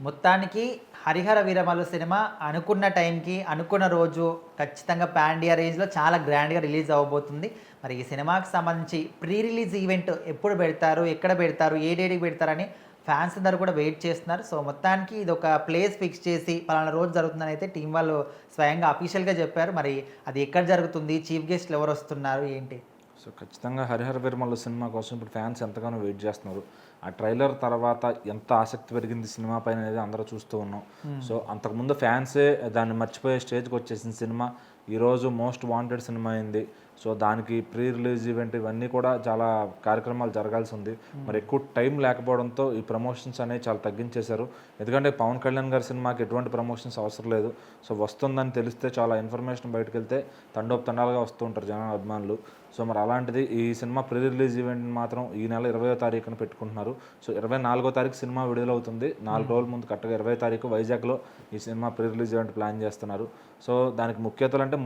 మొత్తానికి 'హరిహర వీరమల్లు' సినిమా అనుకున్న టైంకి, అనుకున్న రోజు ఖచ్చితంగా పాన్ ఇండియా రేంజ్‌లో చాలా గ్రాండ్‌గా రిలీజ్ అవ్వబోతుంది. మరి ఈ సినిమాకి సంబంధించి ప్రీ రిలీజ్ ఈవెంట్ ఎప్పుడు పెడతారు? ఎక్కడ పెడతారు? ఏ డేట్‌కి పెడతారని ఫ్యాన్స్ అందరూ కూడా వెయిట్ చేస్తున్నారు. సో, మొత్తానికి ఇదొక ప్లేస్ ఫిక్స్ చేసి పలానా రోజు జరుగుతుందని అయితే టీమ్ వాళ్ళు స్వయంగా అఫీషియల్‌గా చెప్పారు. మరి అది ఎక్కడ జరుగుతుంది? చీఫ్ గెస్ట్‌లు ఎవరొస్తున్నారు? ఏంటి? సో ఖచ్చితంగా 'హరిహర వీరమల్లు' సినిమా కోసం ఇప్పుడు ఫ్యాన్స్ ఎంతగానో వెయిట్ చేస్తున్నారు. ఆ ట్రైలర్ తర్వాత ఎంత ఆసక్తి పెరిగింది సినిమా పైన అనేది అందరూ చూస్తూ ఉన్నాం. సో అంతకుముందు ఫ్యాన్సే దాన్ని మర్చిపోయే స్టేజ్కి వచ్చేసిన సినిమా ఈరోజు మోస్ట్ వాంటెడ్ సినిమా అయింది. సో దానికి ప్రీ రిలీజ్ ఈవెంట్ ఇవన్నీ కూడా చాలా కార్యక్రమాలు జరగాల్సి ఉంది. మరి ఎక్కువ టైం లేకపోవడంతో ఈ ప్రమోషన్స్ అనేవి చాలా తగ్గించేశారు. ఎందుకంటే పవన్ కళ్యాణ్ గారి సినిమాకి ఎటువంటి ప్రమోషన్స్ అవసరం లేదు. సో వస్తుందని తెలిస్తే చాలా ఇన్ఫర్మేషన్ బయటకు వెళ్తే తండోపతండాలుగా వస్తూ ఉంటారు జన అభిమానులు. సో మరి అలాంటిది ఈ సినిమా ప్రీ రిలీజ్ ఈవెంట్ మాత్రం ఈ నెల 20వ తారీఖున పెట్టుకుంటున్నారు. సో 24వ తారీఖు సినిమా విడుదలవుతుంది. 4 రోజుల ముందు కరెక్ట్గా 20వ తారీఖు వైజాగ్లో ఈ cinema pre release event plan చేస్తున్నారు. సో దానికి ముఖ్య అతిథులు అంటే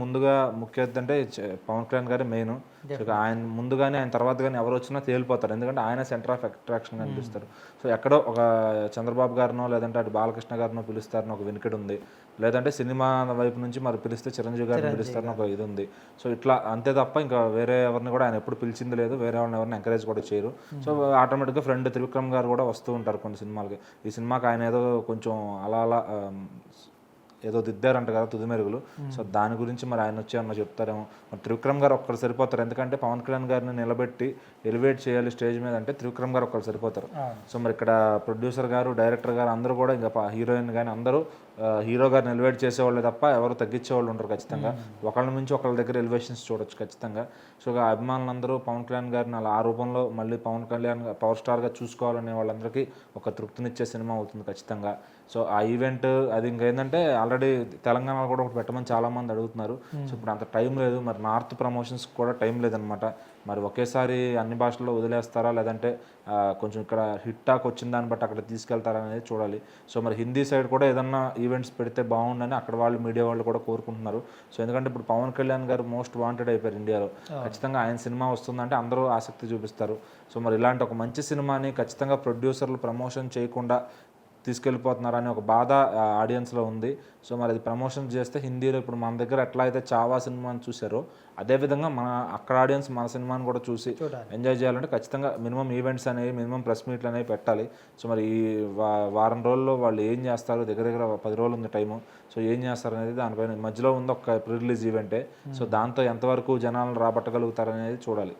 ముఖ్య అతిథి అంటే పవన్ కళ్యాణ్ గారే మెయిన్. సో ఆయన ముందు కానీ ఆయన తర్వాత కానీ ఎవరు వచ్చినా తేలిపోతారు. ఎందుకంటే ఆయన సెంటర్ ఆఫ్ అట్రాక్షన్ కనిపిస్తారు. సో ఎక్కడో ఒక చంద్రబాబు గారినో లేదంటే అటు బాలకృష్ణ గారినో పిలుస్తారని ఒక వెనుకడు ఉంది. లేదంటే సినిమా వైపు నుంచి మరి పిలిస్తే చిరంజీవి గారిని పిలుస్తారని ఒక ఇది ఉంది. సో ఇట్లా అంతే తప్ప ఇంకా వేరే ఎవరిని కూడా ఆయన ఎప్పుడు పిలిచింది లేదు. వేరే వాళ్ళని ఎవరిని ఎంకరేజ్ కూడా చేయరు. సో ఆటోమేటిక్గా ఫ్రెండ్ త్రివిక్రమ్ గారు కూడా వస్తూ ఉంటారు కొన్ని సినిమాలకి. ఈ సినిమాకి ఆయన ఏదో కొంచెం అలా ఏదో దిద్దారంట కదా తుది మెరుగులు. సో దాని గురించి మరి ఆయన వచ్చి అన్న చెప్తారేమో. మరి త్రివిక్రమ్ గారు ఒక్కరు సరిపోతారు. ఎందుకంటే పవన్ కళ్యాణ్ గారిని నిలబెట్టి ఎలివేట్ చేయాలి స్టేజ్ మీద అంటే త్రివిక్రమ్ గారు ఒక్కరు సరిపోతారు. సో మరి ఇక్కడ ప్రొడ్యూసర్ గారు, డైరెక్టర్ గారు అందరూ కూడా ఇంకా హీరోయిన్ కానీ అందరూ హీరో గారిని ఎలివేట్ చేసేవాళ్ళే తప్ప ఎవరు తగ్గించేవాళ్ళు ఉంటారు. ఖచ్చితంగా ఒకళ్ళ నుంచి ఒకళ్ళ దగ్గర ఎలివేషన్స్ చూడొచ్చు ఖచ్చితంగా. సో అభిమానులందరూ పవన్ కళ్యాణ్ గారిని అలా ఆ రూపంలో మళ్ళీ పవన్ కళ్యాణ్ పవర్ స్టార్గా చూసుకోవాలనే వాళ్ళందరికీ ఒక తృప్తినిచ్చే సినిమా అవుతుంది ఖచ్చితంగా. సో ఆ ఈవెంట్ అది ఇంకేంటంటే ఆల్రెడీ తెలంగాణలో కూడా ఒకటి పెట్టమని చాలామంది అడుగుతున్నారు. సో ఇప్పుడు అంత టైం లేదు. మరి నార్త్ ప్రమోషన్స్ కూడా టైం లేదనమాట. మరి ఒకేసారి అన్ని భాషల్లో వదిలేస్తారా లేదంటే కొంచెం ఇక్కడ హిట్ టాక్ వచ్చిన దాన్ని బట్టి అక్కడ తీసుకెళ్తారా అనేది చూడాలి. సో మరి హిందీ సైడ్ కూడా ఏదన్నా ఈవెంట్స్ పెడితే బాగుండని అక్కడ వాళ్ళు మీడియా వాళ్ళు కూడా కోరుకుంటున్నారు. సో ఎందుకంటే ఇప్పుడు పవన్ కళ్యాణ్ గారు మోస్ట్ వాంటెడ్ అయిపోయారు ఇండియాలో. ఖచ్చితంగా ఆయన సినిమా వస్తుందంటే అందరూ ఆసక్తి చూపిస్తారు. సో మరి ఇలాంటి ఒక మంచి సినిమాని ఖచ్చితంగా ప్రొడ్యూసర్లు ప్రమోషన్ చేయకుండా తీసుకెళ్ళిపోతున్నారని ఒక బాధ ఆడియన్స్లో ఉంది. సో మరి అది ప్రమోషన్ చేస్తే హిందీలో ఇప్పుడు మన దగ్గర ఎట్లా అయితే చావా సినిమాని చూసారో అదేవిధంగా మన అక్కడ ఆడియన్స్ మన సినిమాని కూడా చూసి ఎంజాయ్ చేయాలంటే ఖచ్చితంగా మినిమం ఈవెంట్స్ అనేవి మినిమం ప్రెస్ మీట్లు అనేవి పెట్టాలి. సో మరి ఈ వారం రోజుల్లో వాళ్ళు ఏం చేస్తారు, దగ్గర 10 రోజులు ఉంది టైము. సో ఏం చేస్తారు అనేది దానిపైన మధ్యలో ఉంది ఒక ప్రీ రిలీజ్ ఈవెంటే. సో దాంతో ఎంతవరకు జనాలను రాబట్టగలుగుతారు అనేది చూడాలి.